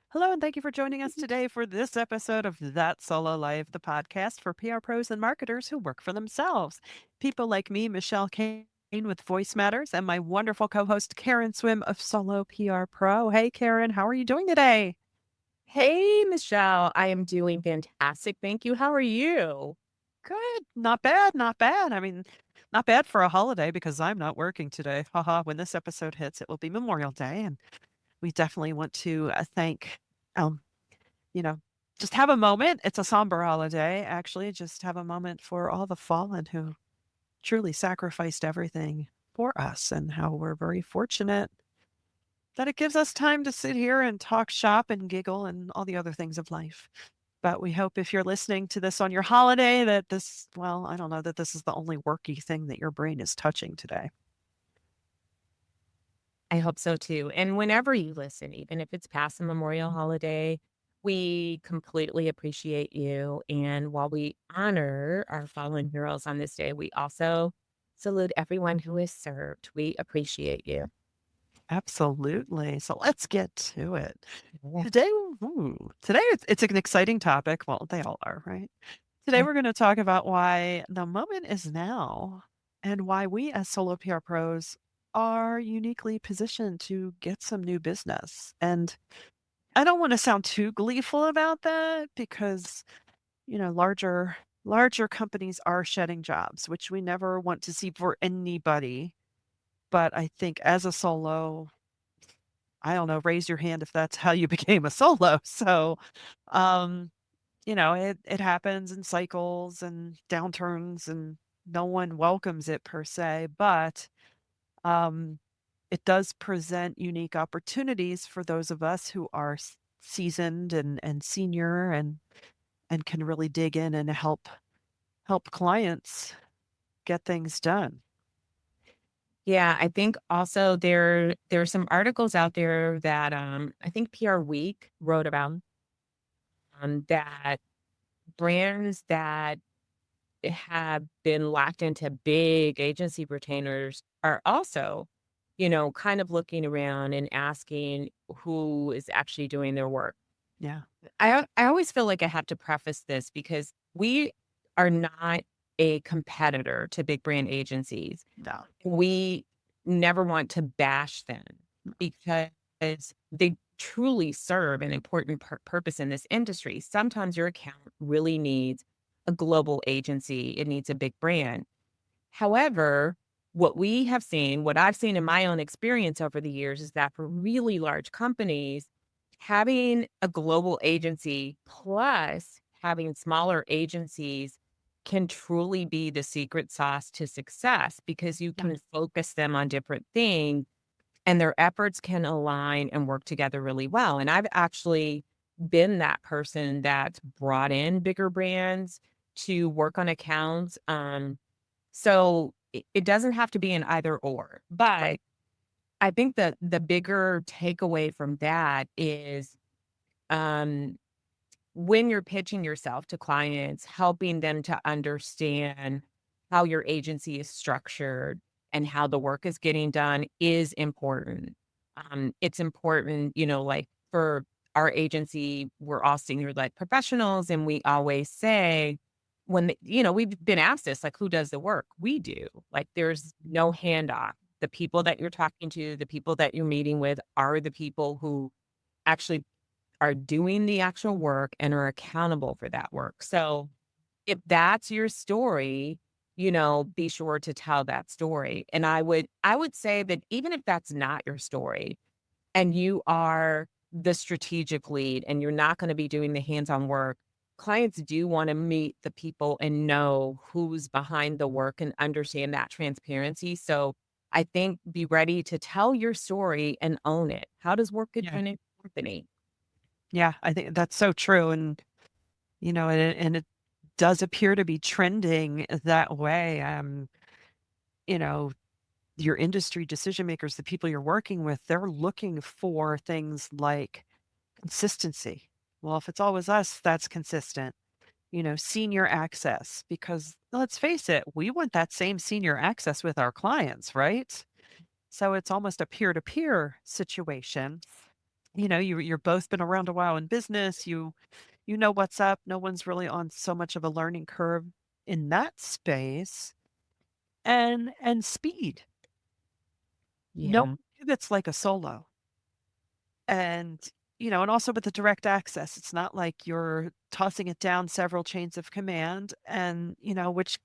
Hello, and thank you for joining us today for this episode of That Solo Life, the podcast for PR pros and marketers who work for themselves. People like me, Michelle Kane with Voice Matters, and my wonderful co host, Karen Swim of Solo PR Pro. Hey, Karen, how are you doing today? Hey, Michelle. I am doing fantastic. Thank you. How are you? Good. Not bad. Not bad. I mean, not bad for a holiday because I'm not working today. Haha. When this episode hits, it will be Memorial Day. And we definitely want to thank um, you know, just have a moment. It's a somber holiday, actually. Just have a moment for all the fallen who truly sacrificed everything for us and how we're very fortunate that it gives us time to sit here and talk shop and giggle and all the other things of life. But we hope if you're listening to this on your holiday that this, well, I don't know that this is the only worky thing that your brain is touching today. I hope so too. And whenever you listen, even if it's past the Memorial holiday, we completely appreciate you. And while we honor our fallen heroes on this day, we also salute everyone who has served. We appreciate you. Absolutely. So let's get to it. Yeah. Today, today it's an exciting topic. Well, they all are, right? Today, we're going to talk about why the moment is now and why we as solo PR pros are uniquely positioned to get some new business. And I don't want to sound too gleeful about that because, larger companies are shedding jobs, which we never want to see for anybody. But I think as a solo, I don't know, raise your hand if that's how you became a solo. So, um, it happens in cycles and downturns, and no one welcomes it per se, but, um, it does present unique opportunities for those of us who are seasoned and senior and can really dig in and help clients get things done. Yeah, I think also there are some articles out there that I think PR Week wrote about that brands that have been locked into big agency retainers are also, kind of looking around and asking who is actually doing their work. Yeah. I always feel like I have to preface this because we are not a competitor to big brand agencies. No. We never want to bash them because they truly serve an important purpose in this industry. Sometimes your account really needs a global agency, it needs a big brand. However, what I've seen in my own experience over the years is that for really large companies, having a global agency plus having smaller agencies can truly be the secret sauce to success because you Yeah. can focus them on different things and their efforts can align and work together really well. And I've actually been that person that's brought in bigger brands to work on accounts. So it doesn't have to be an either or, but Right. I think that the bigger takeaway from that is um, when you're pitching yourself to clients, helping them to understand how your agency is structured and how the work is getting done is important. It's important, like for our agency, we're all senior led professionals, and we always say, we've been asked this, like, who does the work? We do. Like, there's no handoff. The people that you're talking to, the people that you're meeting with are the people who actually are doing the actual work and are accountable for that work. So if that's your story, be sure to tell that story. And I would say that even if that's not your story and you are the strategic lead and you're not going to be doing the hands-on work, clients do want to meet the people and know who's behind the work and understand that transparency. So I think be ready to tell your story and own it. How does work get Yeah. done in a company? Yeah. I think that's so true. And, and it does appear to be trending that way. You know, your industry decision makers, the people you're working with, they're looking for things like consistency. Well, if it's always us, that's consistent. senior access, because let's face it, we want that same senior access with our clients, right? So it's almost a peer-to-peer situation. You're both been around a while in business. You know what's up. No one's really on so much of a learning curve in that space. And speed. No Yeah. that's like a solo. And and also with the direct access, it's not like you're tossing it down several chains of command, and which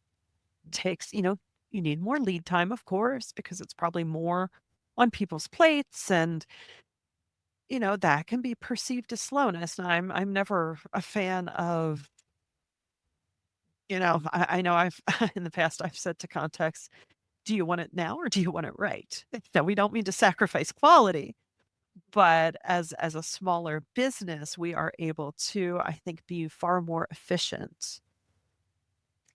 takes, you need more lead time, of course, because it's probably more on people's plates, and that can be perceived as slowness. And I'm never a fan of, I know I've in the past I've said to contacts, do you want it now or do you want it right? Now we don't mean to sacrifice quality, but as a smaller business, we are able to, I think, be far more efficient.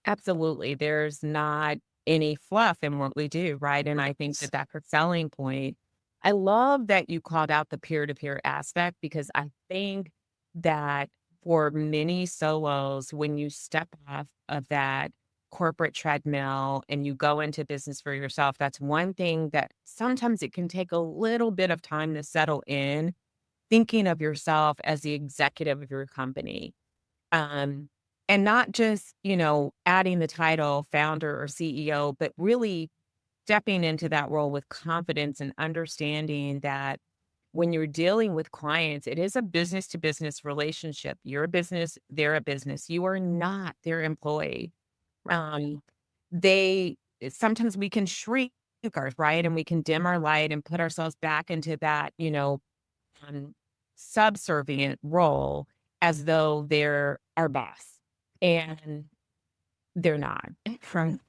Absolutely. There's not any fluff in what we do, right? And I think that that's a selling point. I love that you called out the peer to peer aspect because I think that for many solos, when you step off of that corporate treadmill and you go into business for yourself, that's one thing that sometimes it can take a little bit of time to settle in, thinking of yourself as the executive of your company. Um, and not just, adding the title founder or CEO, but really stepping into that role with confidence and understanding that when you're dealing with clients, it is a business to business relationship. You're a business, they're a business. You are not their employee. Um, they sometimes we can shrink ours, right? And we can dim our light and put ourselves back into that, um, subservient role as though they're our boss, and they're not. Right.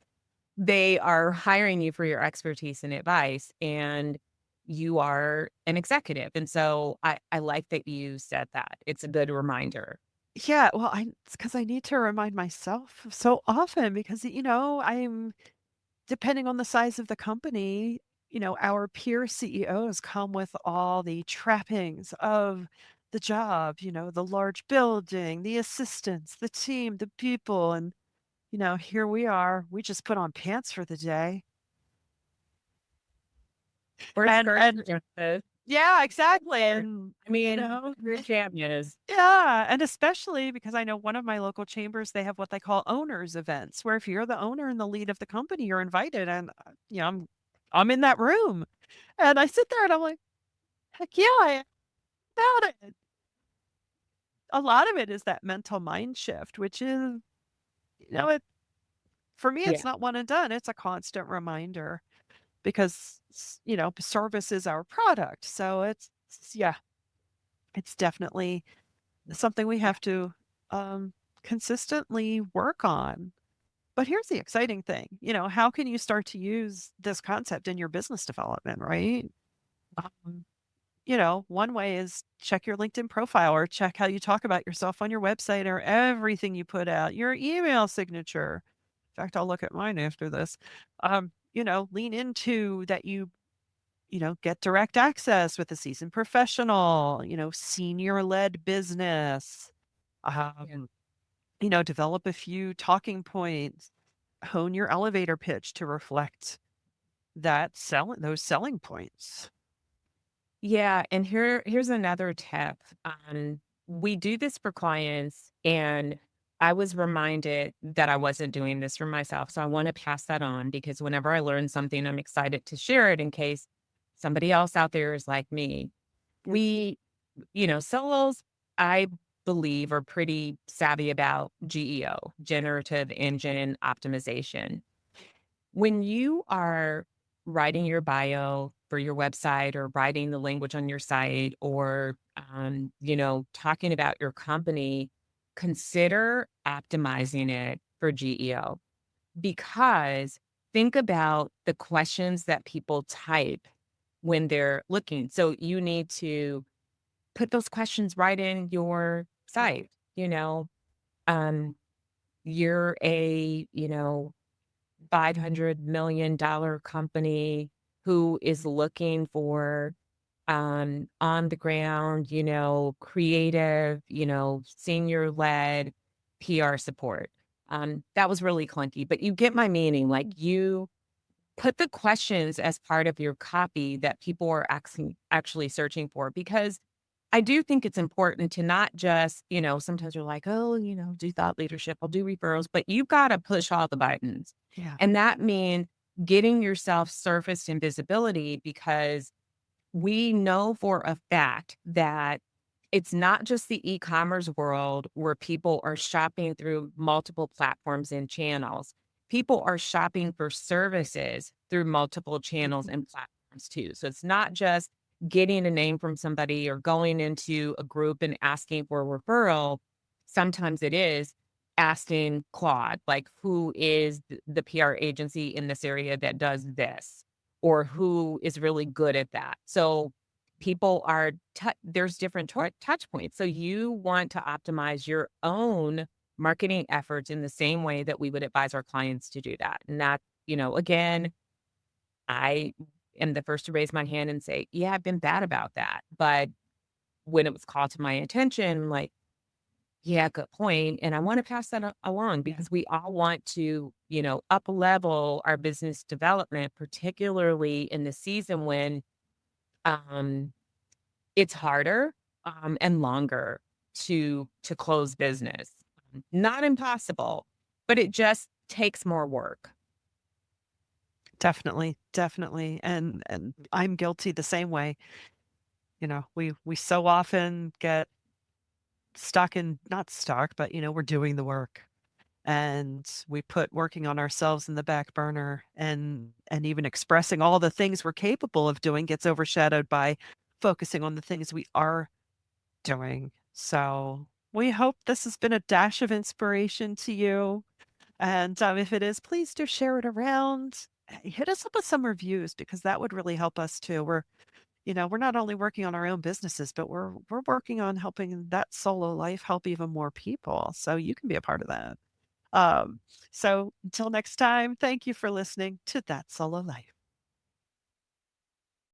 They are hiring you for your expertise and advice, and you are an executive. And so I like that you said that. It's a good reminder. Yeah, well, it's because I need to remind myself so often, because, I'm depending on the size of the company, our peer CEOs come with all the trappings of the job, the large building, the assistants, the team, the people, and, here we are, we just put on pants for the day. Or skirt And dresses. yeah, exactly, and, I mean, your champions. yeah, and especially because I know one of my local chambers, they have what they call owners events, where if you're the owner and the lead of the company, you're invited, and, I'm in that room, and I sit there and I'm like, "Heck yeah, I am about it." A lot of it is that mental mind shift, which is, it for me, Yeah. it's not one and done, it's a constant reminder, because, service is our product, so yeah, it's definitely something we have to, um, consistently work on. But here's the exciting thing, how can you start to use this concept in your business development, right? Um, one way is check your LinkedIn profile, or check how you talk about yourself on your website, or everything you put out, your email signature. In fact, I'll look at mine after this. Lean into that get direct access with a seasoned professional, senior led business. Yeah. Um, develop a few talking points, hone your elevator pitch to reflect those selling points. Yeah, and here's another tip. We do this for clients, and I was reminded that I wasn't doing this for myself. So I want to pass that on because whenever I learn something, I'm excited to share it in case somebody else out there is like me. We, solos, I believe, are pretty savvy about GEO, generative engine optimization. When you are writing your bio for your website or writing the language on your site or, talking about your company, consider optimizing it for GEO because think about the questions that people type when they're looking. So you need to put those questions right in your site. Um, you're a, $500 million company who is looking for on the ground, creative, senior led. PR support. That was really clunky, but you get my meaning. Like you put the questions as part of your copy that people are actually searching for because I do think it's important to not just, sometimes you're like, oh, do thought leadership, I'll do referrals, but you've got to push all the buttons. Yeah. And that means getting yourself surfaced in visibility because we know for a fact that it's not just the e-commerce world where people are shopping through multiple platforms and channels. People are shopping for services through multiple channels Mhm. and platforms too. So it's not just getting a name from somebody or going into a group and asking for a referral. Sometimes it is asking Claude, like, who is the PR agency in this area that does this? Or who is really good at that. So people are there's different touch points. So you want to optimize your own marketing efforts in the same way that we would advise our clients to do that. And that, again, I am the first to raise my hand and say, yeah, I've been bad about that. But when it was called to my attention, I'm like, yeah, good point. And I want to pass that along Yeah. because we all want to, up level our business development, particularly in the season when um, it's harder, and longer to close business. Not impossible, but it just takes more work. Definitely, definitely, and I'm guilty the same way. We so often get stuck in not stuck, but, we're doing the work, and we put working on ourselves in the back burner, and even expressing all the things we're capable of doing gets overshadowed by focusing on the things we are doing. So, we hope this has been a dash of inspiration to you, and, if it is, please do share it around. Hit us up with some reviews because that would really help us too. We're not only working on our own businesses, but we're working on helping that solo life help even more people. So you can be a part of that. Um, so until next time, thank you for listening to That Solo Life.